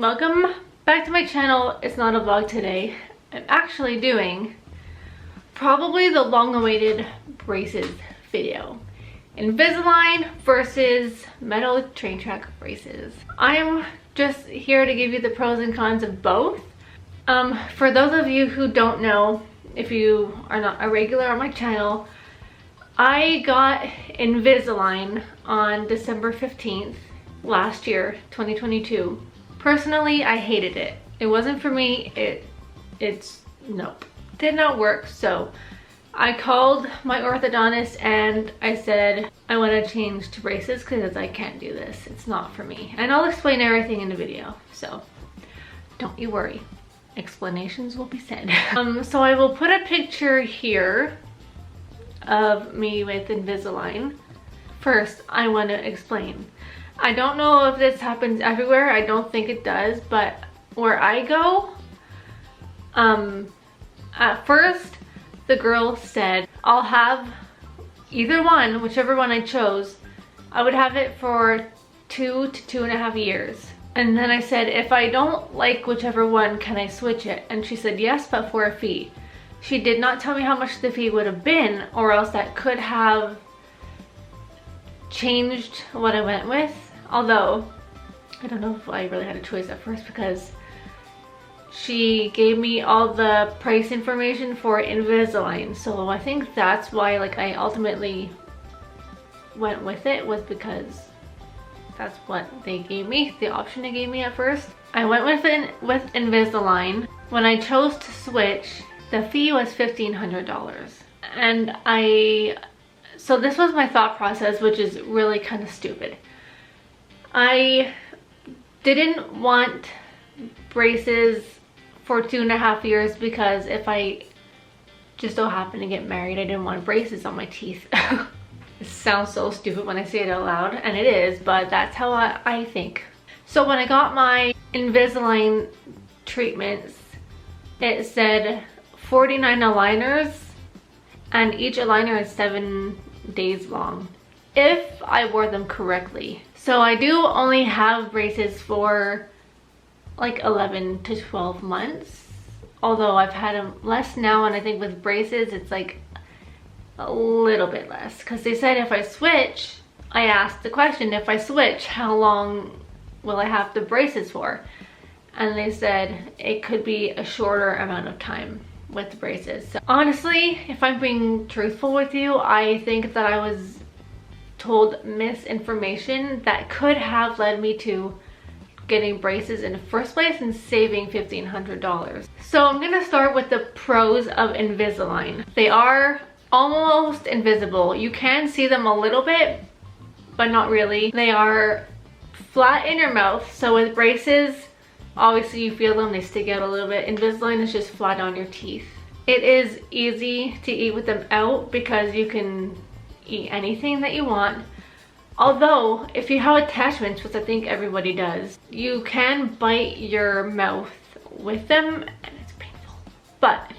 Welcome back to my channel. It's not a vlog today. I'm actually doing probably the long-awaited braces video. Invisalign versus metal train track braces. I'm just here to give you the pros and cons of both. For those of you who don't know, if you are not a regular on my channel, I got Invisalign on December 15th last year, 2022. Personally, I hated it. It wasn't for me. It's nope. Did not work. So I called my orthodontist and I said I want to change to braces because I can't do this. It's not for me. And I'll explain everything in the video. So don't you worry. Explanations will be said. So I will put a picture here of me with Invisalign. First, I want to explain. I don't know if this happens everywhere. I don't think it does, but where I go, at first the girl said I'll have either one, whichever one I chose. I would have it for 2 to 2.5 years. And then I said, if I don't like whichever one, can I switch it? And she said yes, but for a fee. She did not tell me how much the fee would have been, or else that could have changed what I went with. Although, I don't know if I really had a choice at first because she gave me all the price information for Invisalign. So I think that's why I ultimately went with it, was because that's what they gave me, the option they gave me at first. I went with Invisalign. When I chose to switch, the fee was $1,500. And so this was my thought process, which is really kind of stupid. I didn't want braces for 2.5 years because if I just so happen to get married, I didn't want braces on my teeth. It sounds so stupid when I say it out loud, and it is, but that's how I think. So when I got my Invisalign treatments, it said 49 aligners, and each aligner is 7 days long, if I wore them correctly. So I do only have braces for like 11 to 12 months, although I've had them less now, and I think with braces it's like a little bit less, because they said if I switch, I asked the question, if I switch, how long will I have the braces for? And they said it could be a shorter amount of time with the braces. So honestly, if I'm being truthful with you, I think that I was told misinformation that could have led me to getting braces in the first place and saving $1,500. So I'm gonna start with the pros of Invisalign. They are almost invisible. You can see them a little bit, but not really. They are flat in your mouth. So with braces, obviously you feel them, they stick out a little bit. Invisalign is just flat on your teeth. It is easy to eat with them out because you can eat anything that you want. Although, if you have attachments, which I think everybody does, you can bite your mouth with them and it's painful. But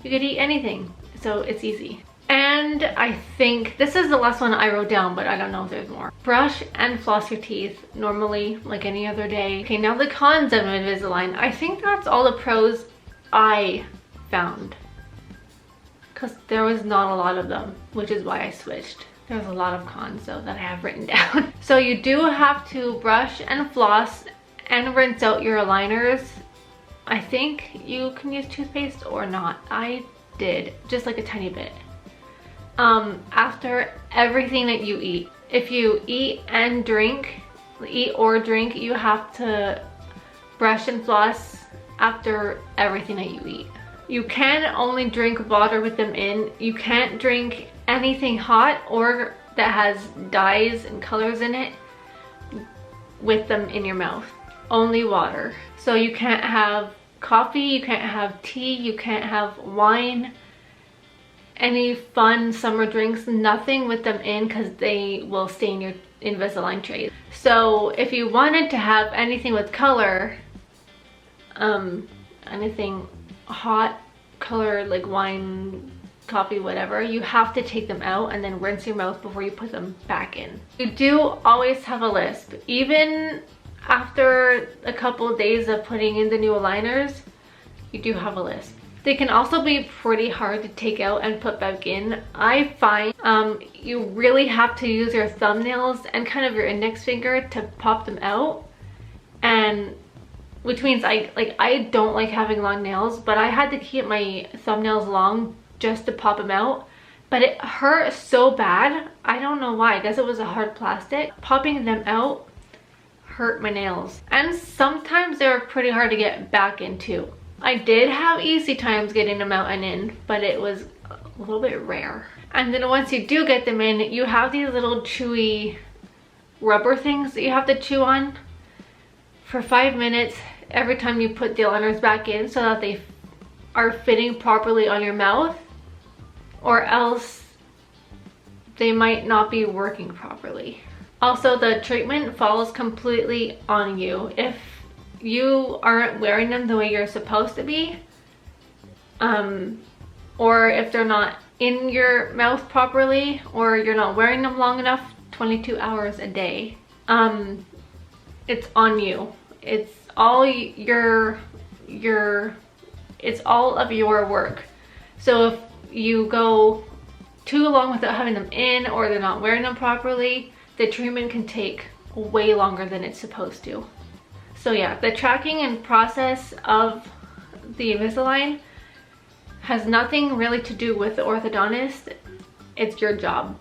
you could eat anything, so it's easy. And I think this is the last one I wrote down, but I don't know if there's more. Brush and floss your teeth normally, like any other day. Okay, now the cons of Invisalign. I think that's all the pros I found, because there was not a lot of them, which is why I switched. There's a lot of cons though that I have written down. So you do have to brush and floss and rinse out your aligners. I think you can use toothpaste or not. I did, just like a tiny bit. After everything that you eat. If you eat or drink, you have to brush and floss after everything that you eat. You can only drink water with them in. You can't drink anything hot or that has dyes and colors in it with them in your mouth. Only water. So you can't have coffee, you can't have tea, you can't have wine, any fun summer drinks, nothing with them in, because they will stain your Invisalign trays. So if you wanted to have anything with color, anything hot color like wine, coffee, whatever, you have to take them out and then rinse your mouth before you put them back in. You do always have a lisp. Even after a couple of days of putting in the new aligners, you do have a list. They can also be pretty hard to take out and put back in. I find you really have to use your thumbnails and kind of your index finger to pop them out, and which means I don't like having long nails, but I had to keep my thumbnails long just to pop them out. But it hurt so bad. I don't know why. I guess it was a hard plastic. Popping them out hurt my nails. And sometimes they were pretty hard to get back into. I did have easy times getting them out and in, but it was a little bit rare. And then once you do get them in, you have these little chewy rubber things that you have to chew on for 5 minutes every time you put the aligners back in, so that they are fitting properly on your mouth, or else they might not be working properly. Also, the treatment falls completely on you. If you aren't wearing them the way you're supposed to be, or if they're not in your mouth properly, or you're not wearing them long enough, 22 hours a day, it's on you. It's all it's all of your work. So if you go too long without having them in, or they're not wearing them properly, the treatment can take way longer than it's supposed to. So yeah, the tracking and process of the Invisalign has nothing really to do with the orthodontist. It's your job.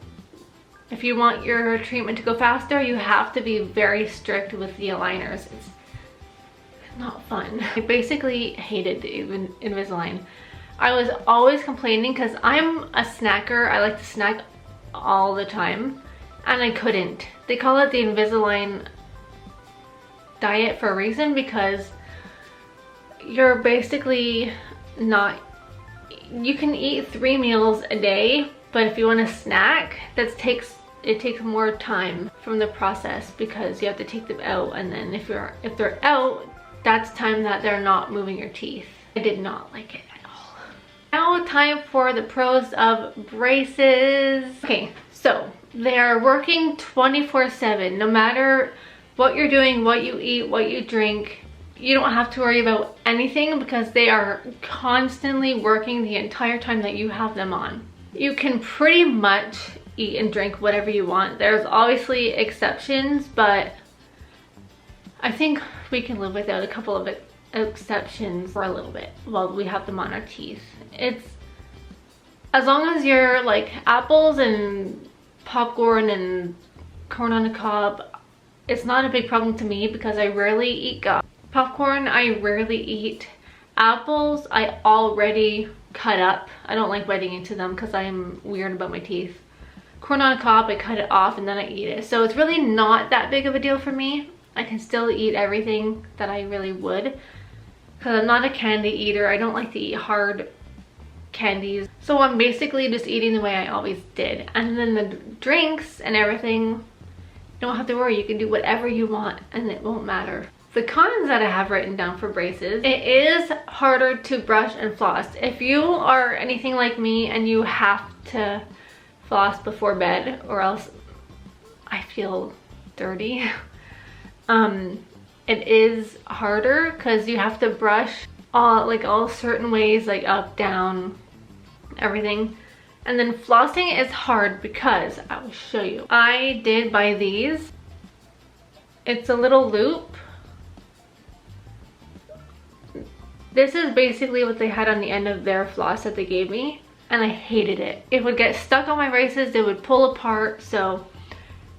If you want your treatment to go faster, you have to be very strict with the aligners. It's not fun. I basically hated the Invisalign. I was always complaining because I'm a snacker. I like to snack all the time, and I couldn't. They call it the Invisalign diet for a reason, because you're basically not, you can eat 3 meals a day, but if you want to snack, it takes more time from the process, because you have to take them out, and then if they're out, that's time that they're not moving your teeth. I did not like it at all. Now time for the pros of braces. Okay, so they are working 24/7. No matter what you're doing, what you eat, what you drink, you don't have to worry about anything, because they are constantly working the entire time that you have them on. You can pretty much eat and drink whatever you want. There's obviously exceptions, but I think we can live without a couple of exceptions for a little bit while we have them on our teeth. It's, as long as you're like apples and popcorn and corn on the cob, it's not a big problem to me, because I rarely eat gum. Popcorn, I rarely eat. Apples, I already cut up. I don't like biting into them because I'm weird about my teeth. Corn on the cob, I cut it off and then I eat it. So it's really not that big of a deal for me. I can still eat everything that I really would, because I'm not a candy eater. I don't like to eat hard candies. So I'm basically just eating the way I always did. And then the drinks and everything, you don't have to worry. You can do whatever you want and it won't matter. The cons that I have written down for braces: it is harder to brush and floss. If you are anything like me and you have to floss before bed, or else I feel dirty, it is harder because you have to brush all certain ways, like up, down, everything. And then flossing is hard because, I will show you. I did buy these. It's a little loop. This is basically what they had on the end of their floss that they gave me, and I hated it. It would get stuck on my braces, they would pull apart, so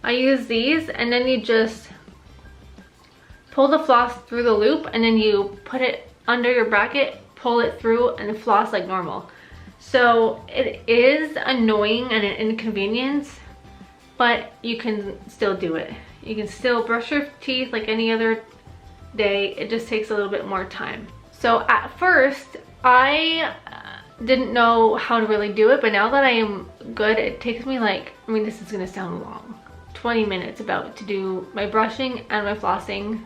I use these, and then you just pull the floss through the loop, and then you put it under your bracket, pull it through, and floss like normal. So it is annoying and an inconvenience, but you can still do it. You can still brush your teeth like any other day. It just takes a little bit more time. So at first, I didn't know how to really do it, but now that I am good, it takes me like, I mean, this is gonna sound long, 20 minutes about to do my brushing and my flossing.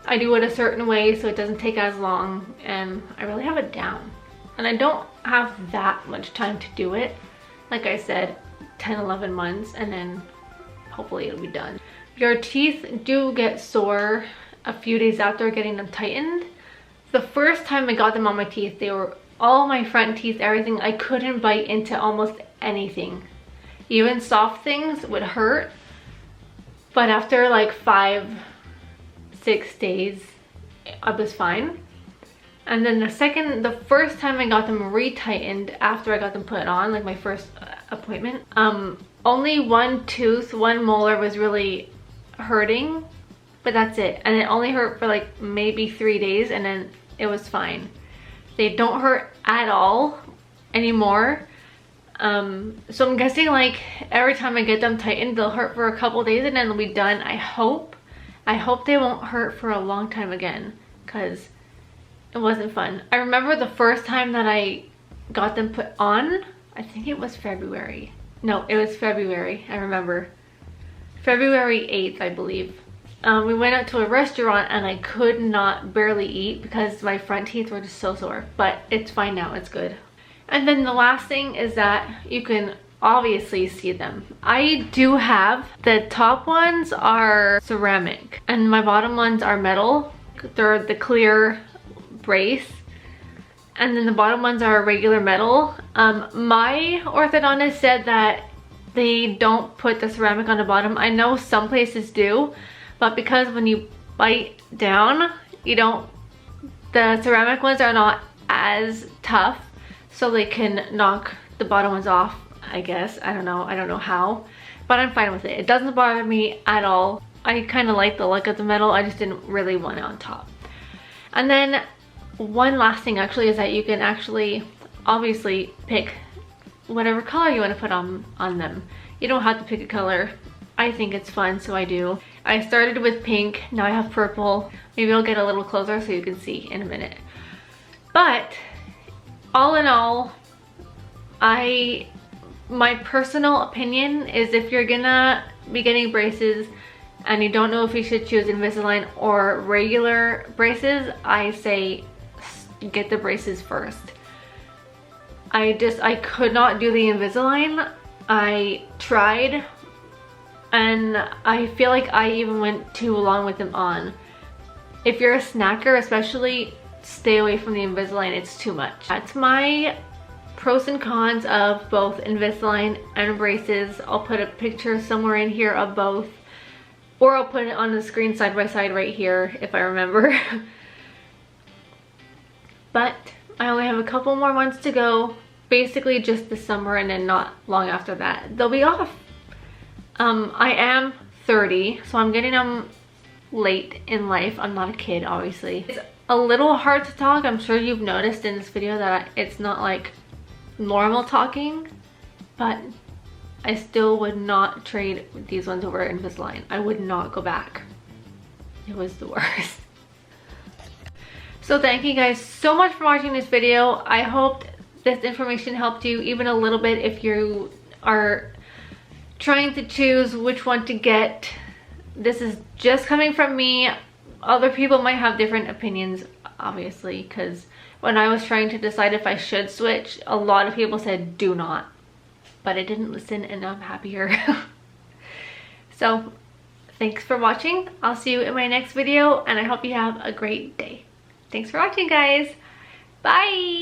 I do it a certain way so it doesn't take as long, and I really have it down. And I don't have that much time to do it. Like I said, 10, 11 months, and then hopefully it'll be done. your teeth do get sore a few days after getting them tightened. The first time I got them on my teeth, they were all my front teeth, everything. I couldn't bite into almost anything. Even soft things would hurt. But after like 5-6 days, I was fine. And then the first time I got them retightened after I got them put on, like my first appointment, only one tooth, one molar was really hurting, but that's it. And it only hurt for like maybe 3 days, and then it was fine. They don't hurt at all anymore. So I'm guessing like every time I get them tightened, they'll hurt for a couple days and then they'll be done. I hope they won't hurt for a long time again, because it wasn't fun. I remember the first time that I got them put on, I think it was February. No, it was February, I remember. February 8th, I believe. We went out to a restaurant and I could not barely eat because my front teeth were just so sore. But it's fine now, it's good. And then the last thing is that you can obviously see them. I do have, the top ones are ceramic and my bottom ones are metal. They're the clear brace, and then the bottom ones are regular metal. My orthodontist said that they don't put the ceramic on the bottom. I know some places do, but because when you bite down, the ceramic ones are not as tough, so they can knock the bottom ones off, I guess. I don't know how, but I'm fine with it. It doesn't bother me at all. I kind of like the look of the metal. I just didn't really want it on top. And then one last thing actually is that you can actually obviously pick whatever color you want to put on them. You don't have to pick a color. I think it's fun, so I do. I started with pink, now I have purple. Maybe I'll get a little closer so you can see in a minute. But all in all, my personal opinion is if you're gonna be getting braces and you don't know if you should choose Invisalign or regular braces, I say get the braces first. I could not do the Invisalign. I tried and I feel like I even went too long with them on. If you're a snacker especially, stay away from the Invisalign, it's too much. That's my pros and cons of both Invisalign and braces. I'll put a picture somewhere in here of both, or I'll put it on the screen side by side right here if I remember. But I only have a couple more months to go, basically just this summer, and then not long after that they'll be off. I am 30, so I'm getting them late in life. I'm not a kid, obviously. It's a little hard to talk. I'm sure you've noticed in this video that it's not like normal talking, but I still would not trade these ones over Invisalign. I would not go back. It was the worst. So thank you guys so much for watching this video. I hope this information helped you even a little bit if you are trying to choose which one to get. This is just coming from me. Other people might have different opinions, obviously, because when I was trying to decide if I should switch, a lot of people said do not. But I didn't listen, and I'm happier. So thanks for watching. I'll see you in my next video, and I hope you have a great day. Thanks for watching, guys. Bye.